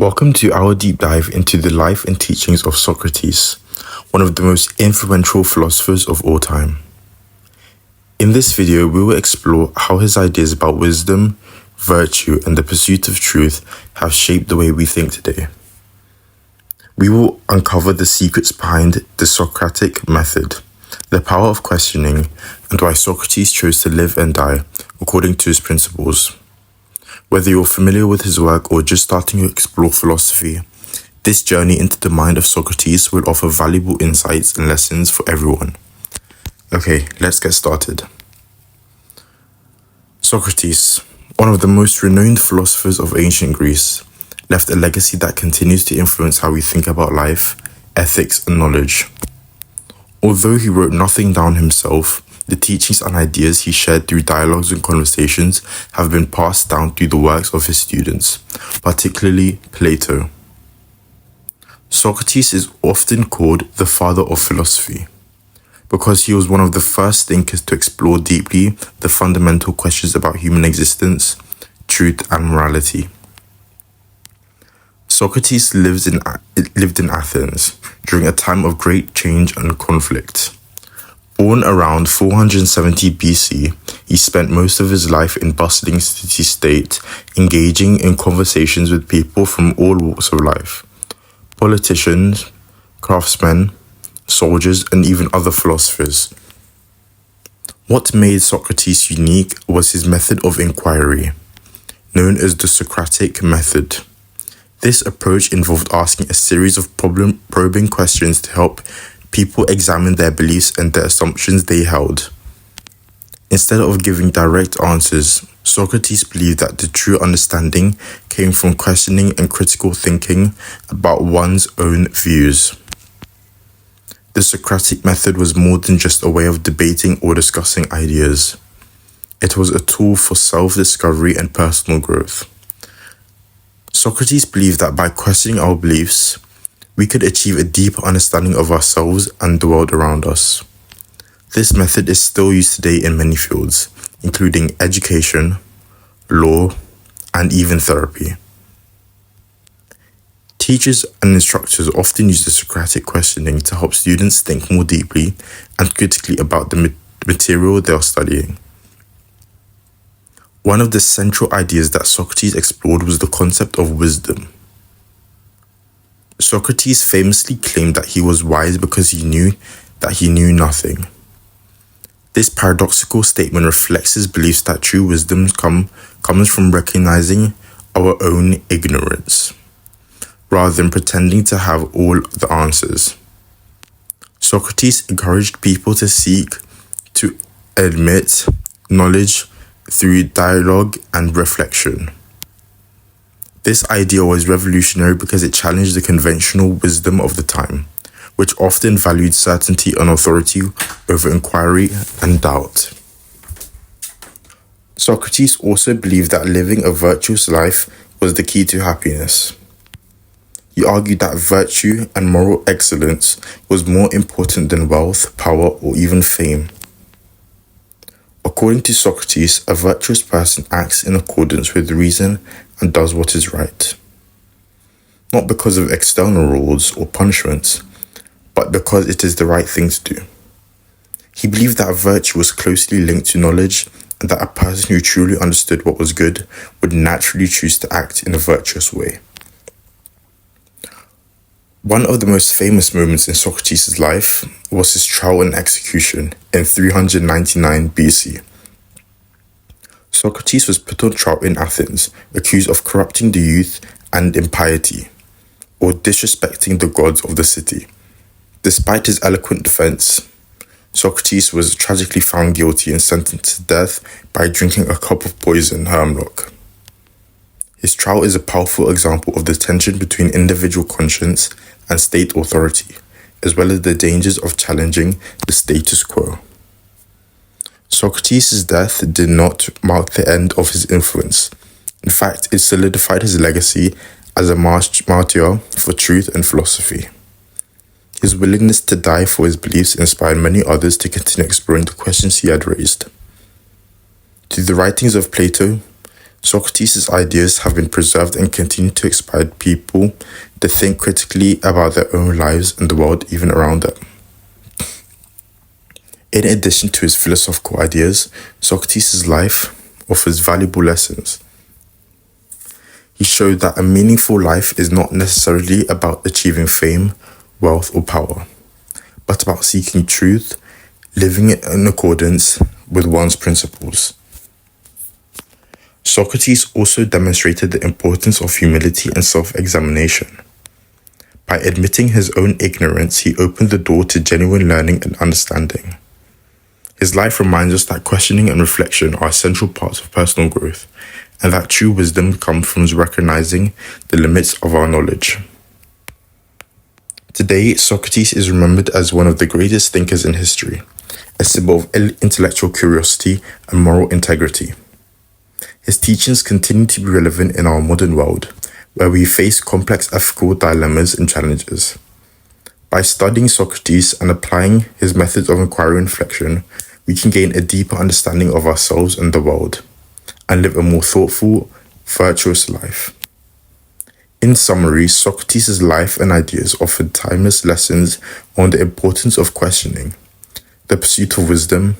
Welcome to our deep dive into the life and teachings of Socrates, one of the most influential philosophers of all time. In this video, we will explore how his ideas about wisdom, virtue, and the pursuit of truth have shaped the way we think today. We will uncover the secrets behind the Socratic Method, the power of questioning, and why Socrates chose to live and die according to his principles. Whether you're familiar with his work or just starting to explore philosophy, this journey into the mind of Socrates will offer valuable insights and lessons for everyone. Okay, let's get started. Socrates, one of the most renowned philosophers of ancient Greece, left a legacy that continues to influence how we think about life, ethics, and knowledge. Although he wrote nothing down himself, the teachings and ideas he shared through dialogues and conversations have been passed down through the works of his students, particularly Plato. Socrates is often called the father of philosophy because he was one of the first thinkers to explore deeply the fundamental questions about human existence, truth, and morality. Socrates lived in Athens during a time of great change and conflict. Born around 470 BC, he spent most of his life in bustling city-state, engaging in conversations with people from all walks of life: politicians, craftsmen, soldiers, and even other philosophers. What made Socrates unique was his method of inquiry, known as the Socratic Method. This approach involved asking a series of probing questions to help people examine their beliefs and the assumptions they held. Instead of giving direct answers, Socrates believed that the true understanding came from questioning and critical thinking about one's own views. The Socratic method was more than just a way of debating or discussing ideas. It was a tool for self-discovery and personal growth. Socrates believed that by questioning our beliefs, we could achieve a deeper understanding of ourselves and the world around us. This method is still used today in many fields, including education, law, and even therapy. Teachers and instructors often use the Socratic questioning to help students think more deeply and critically about the material they are studying. One of the central ideas that Socrates explored was the concept of wisdom. Socrates famously claimed that he was wise because he knew that he knew nothing. This paradoxical statement reflects his beliefs that true wisdom comes from recognizing our own ignorance, rather than pretending to have all the answers. Socrates encouraged people to seek to admit knowledge through dialogue and reflection. This idea was revolutionary because it challenged the conventional wisdom of the time, which often valued certainty and authority over inquiry and doubt. Socrates also believed that living a virtuous life was the key to happiness. He argued that virtue and moral excellence was more important than wealth, power, or even fame. According to Socrates, a virtuous person acts in accordance with reason and does what is right, not because of external rules or punishments, but because it is the right thing to do. He believed that virtue was closely linked to knowledge and that a person who truly understood what was good would naturally choose to act in a virtuous way. One of the most famous moments in Socrates' life was his trial and execution in 399 BC. Socrates was put on trial in Athens, accused of corrupting the youth and impiety, or disrespecting the gods of the city. Despite his eloquent defense, Socrates was tragically found guilty and sentenced to death by drinking a cup of poison hemlock. His trial is a powerful example of the tension between individual conscience and state authority, as well as the dangers of challenging the status quo. Socrates' death did not mark the end of his influence. In fact, it solidified his legacy as a martyr for truth and philosophy. His willingness to die for his beliefs inspired many others to continue exploring the questions he had raised. Through the writings of Plato, Socrates' ideas have been preserved and continue to inspire people to think critically about their own lives and the world even around them. In addition to his philosophical ideas, Socrates' life offers valuable lessons. He showed that a meaningful life is not necessarily about achieving fame, wealth, or power, but about seeking truth, living in accordance with one's principles. Socrates also demonstrated the importance of humility and self-examination. By admitting his own ignorance, he opened the door to genuine learning and understanding. His life reminds us that questioning and reflection are essential parts of personal growth, and that true wisdom comes from recognizing the limits of our knowledge. Today, Socrates is remembered as one of the greatest thinkers in history, a symbol of intellectual curiosity and moral integrity. His teachings continue to be relevant in our modern world, where we face complex ethical dilemmas and challenges. By studying Socrates and applying his methods of inquiry and reflection, we can gain a deeper understanding of ourselves and the world, and live a more thoughtful, virtuous life. In summary, Socrates' life and ideas offered timeless lessons on the importance of questioning, the pursuit of wisdom,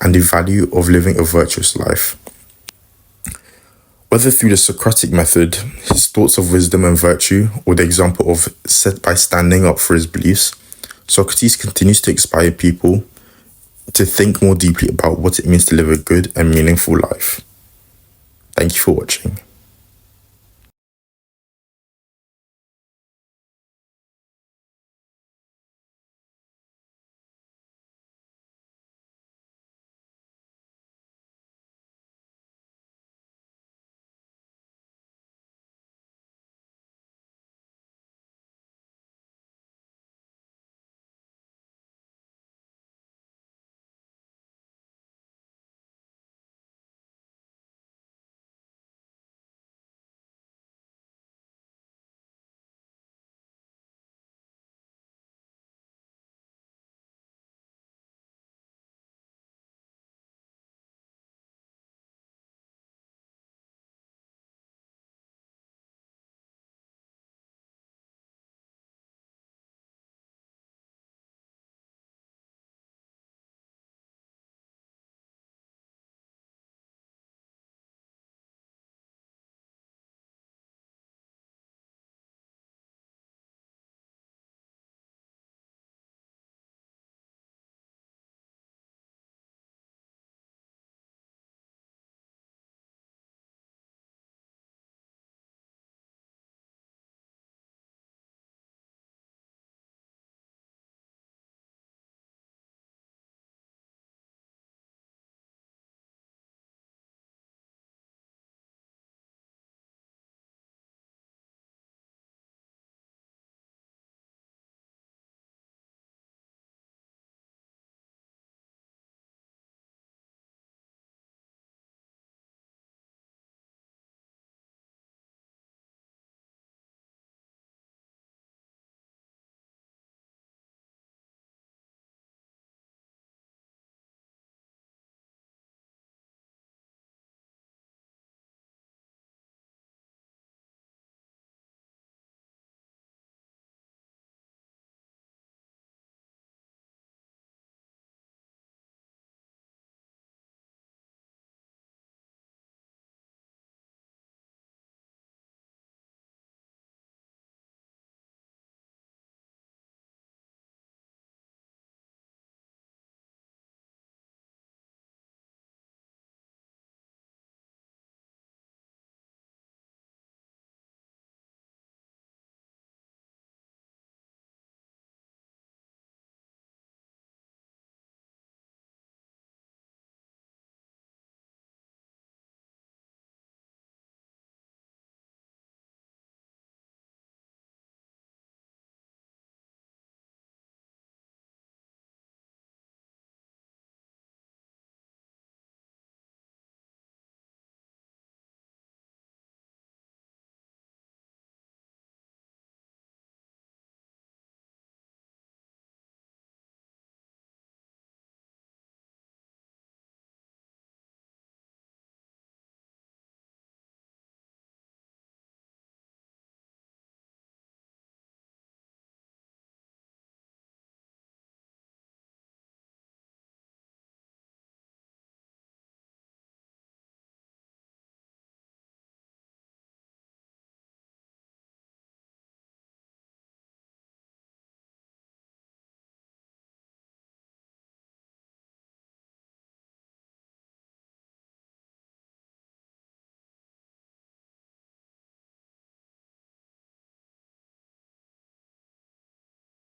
and the value of living a virtuous life. Whether through the Socratic Method, his thoughts of wisdom and virtue, or the example of set by standing up for his beliefs, Socrates continues to inspire people to think more deeply about what it means to live a good and meaningful life. Thank you for watching.